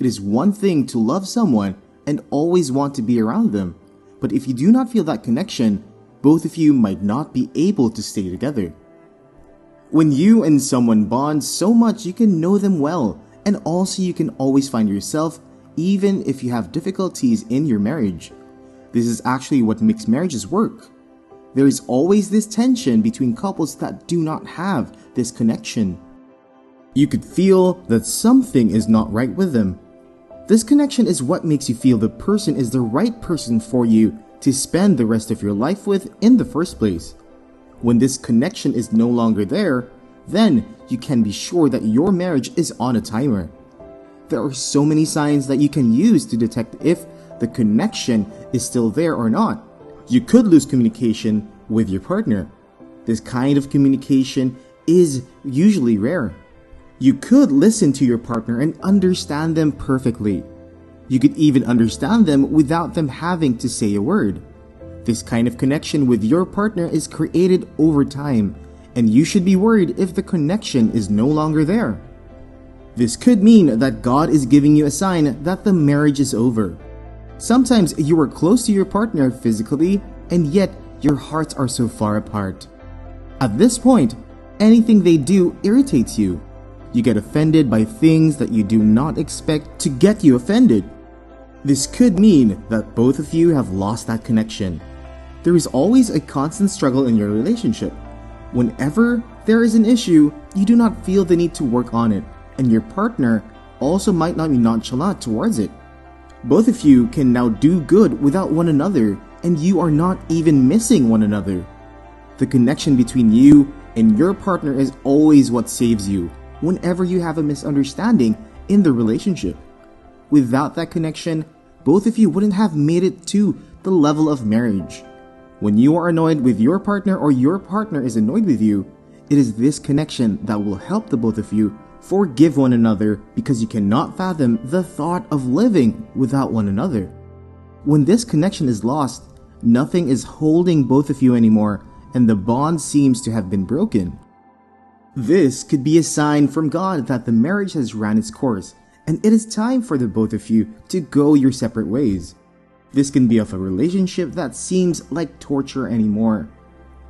It is one thing to love someone and always want to be around them, but if you do not feel that connection, both of you might not be able to stay together. When you and someone bond so much, you can know them well, and also you can always find yourself even if you have difficulties in your marriage. This is actually what makes marriages work. There is always this tension between couples that do not have this connection. You could feel that something is not right with them. This connection is what makes you feel the person is the right person for you to spend the rest of your life with in the first place. When this connection is no longer there, then you can be sure that your marriage is on a timer. There are so many signs that you can use to detect if the connection is still there or not. You could lose communication with your partner. This kind of communication is usually rare. You could listen to your partner and understand them perfectly. You could even understand them without them having to say a word. This kind of connection with your partner is created over time, and you should be worried if the connection is no longer there. This could mean that God is giving you a sign that the marriage is over. Sometimes you are close to your partner physically, and yet your hearts are so far apart. At this point, anything they do irritates you. You get offended by things that you do not expect to get you offended. This could mean that both of you have lost that connection. There is always a constant struggle in your relationship. Whenever there is an issue, you do not feel the need to work on it, and your partner also might not be nonchalant towards it. Both of you can now do good without one another, and you are not even missing one another. The connection between you and your partner is always what saves you whenever you have a misunderstanding in the relationship. Without that connection, both of you wouldn't have made it to the level of marriage. When you are annoyed with your partner or your partner is annoyed with you, it is this connection that will help the both of you forgive one another because you cannot fathom the thought of living without one another. When this connection is lost, nothing is holding both of you anymore, and the bond seems to have been broken. This could be a sign from God that the marriage has run its course, and it is time for the both of you to go your separate ways. This can be of a relationship that seems like torture anymore.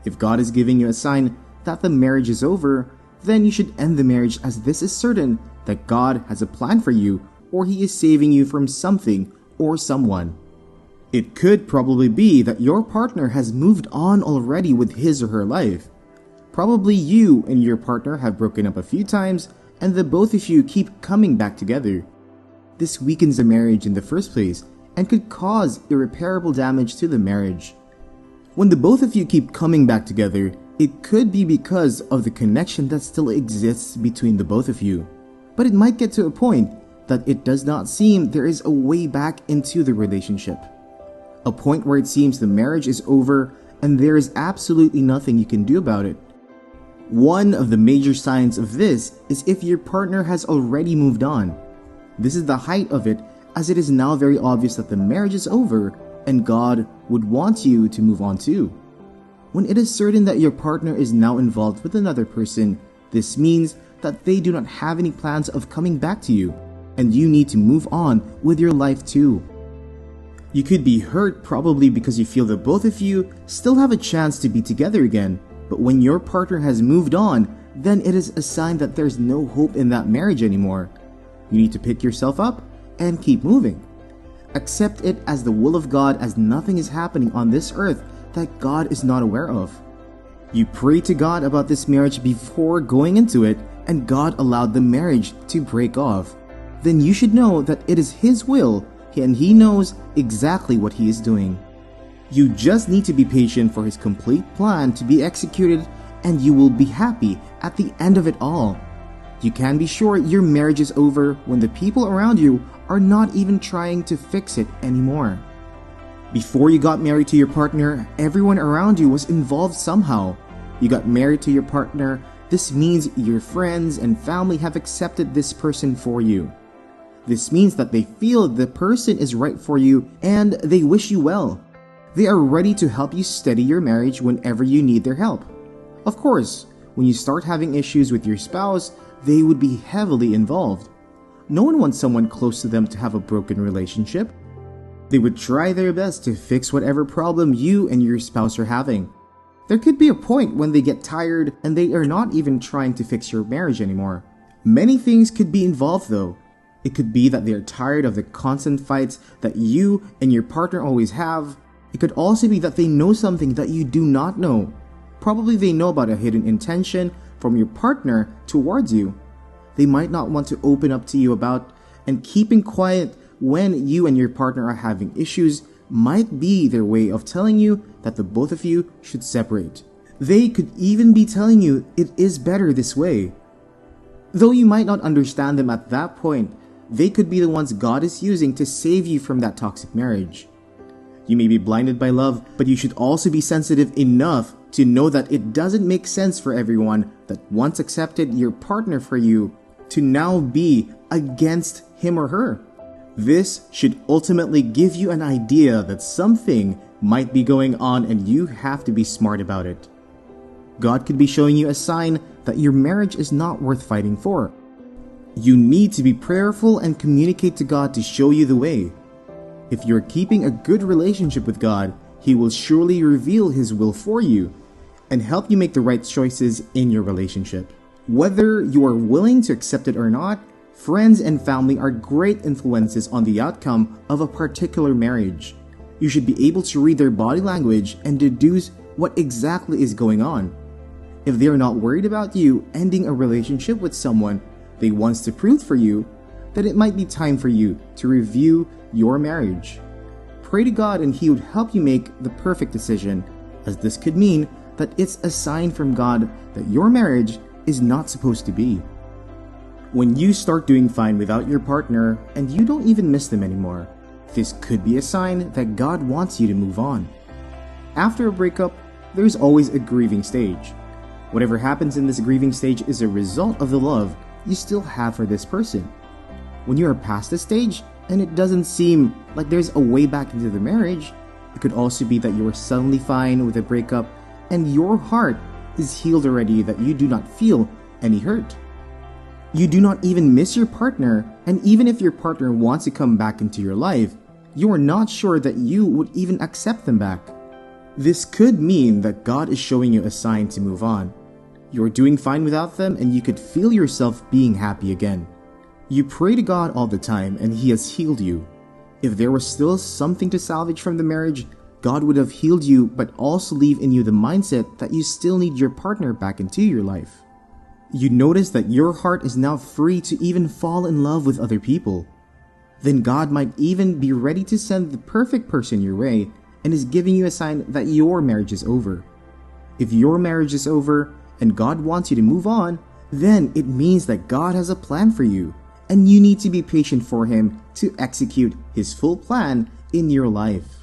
If God is giving you a sign that the marriage is over, then you should end the marriage, as this is certain that God has a plan for you, or He is saving you from something or someone. It could probably be that your partner has moved on already with his or her life. Probably you and your partner have broken up a few times, and the both of you keep coming back together. This weakens the marriage in the first place and could cause irreparable damage to the marriage. When the both of you keep coming back together, it could be because of the connection that still exists between the both of you. But it might get to a point that it does not seem there is a way back into the relationship. A point where it seems the marriage is over and there is absolutely nothing you can do about it. One of the major signs of this is if your partner has already moved on. This is the height of it, as it is now very obvious that the marriage is over and God would want you to move on too. When it is certain that your partner is now involved with another person, this means that they do not have any plans of coming back to you, and you need to move on with your life too. You could be hurt probably because you feel that both of you still have a chance to be together again, but when your partner has moved on, then it is a sign that there's no hope in that marriage anymore. You need to pick yourself up and keep moving. Accept it as the will of God, as nothing is happening on this earth that God is not aware of. You pray to God about this marriage before going into it, and God allowed the marriage to break off. Then you should know that it is His will, and He knows exactly what He is doing. You just need to be patient for His complete plan to be executed, and you will be happy at the end of it all. You can be sure your marriage is over when the people around you are not even trying to fix it anymore. Before you got married to your partner, everyone around you was involved somehow. You got married to your partner. This means your friends and family have accepted this person for you. This means that they feel the person is right for you and they wish you well. They are ready to help you steady your marriage whenever you need their help. Of course, when you start having issues with your spouse, they would be heavily involved. No one wants someone close to them to have a broken relationship. They would try their best to fix whatever problem you and your spouse are having. There could be a point when they get tired and they are not even trying to fix your marriage anymore. Many things could be involved though. It could be that they are tired of the constant fights that you and your partner always have. It could also be that they know something that you do not know. Probably they know about a hidden intention from your partner towards you. They might not want to open up to you about, and keeping quiet when you and your partner are having issues might be their way of telling you that the both of you should separate. They could even be telling you it is better this way. Though you might not understand them at that point, they could be the ones God is using to save you from that toxic marriage. You may be blinded by love, but you should also be sensitive enough to know that it doesn't make sense for everyone that once accepted your partner for you to now be against him or her. This should ultimately give you an idea that something might be going on and you have to be smart about it. God could be showing you a sign that your marriage is not worth fighting for. You need to be prayerful and communicate to God to show you the way. If you're keeping a good relationship with God, He will surely reveal His will for you and help you make the right choices in your relationship. Whether you are willing to accept it or not, friends and family are great influences on the outcome of a particular marriage. You should be able to read their body language and deduce what exactly is going on. If they are not worried about you ending a relationship with someone they once approved for you, then it might be time for you to review your marriage. Pray to God and He would help you make the perfect decision, as this could mean that it's a sign from God that your marriage is not supposed to be. When you start doing fine without your partner and you don't even miss them anymore, this could be a sign that God wants you to move on. After a breakup, there's always a grieving stage. Whatever happens in this grieving stage is a result of the love you still have for this person. When you are past this stage and it doesn't seem like there's a way back into the marriage, it could also be that you are suddenly fine with a breakup and your heart is healed already, that you do not feel any hurt. You do not even miss your partner, and even if your partner wants to come back into your life, you are not sure that you would even accept them back. This could mean that God is showing you a sign to move on. You are doing fine without them and you could feel yourself being happy again. You pray to God all the time and He has healed you. If there was still something to salvage from the marriage, God would have healed you but also leave in you the mindset that you still need your partner back into your life. You notice that your heart is now free to even fall in love with other people. Then God might even be ready to send the perfect person your way and is giving you a sign that your marriage is over. If your marriage is over and God wants you to move on, then it means that God has a plan for you and you need to be patient for Him to execute His full plan in your life.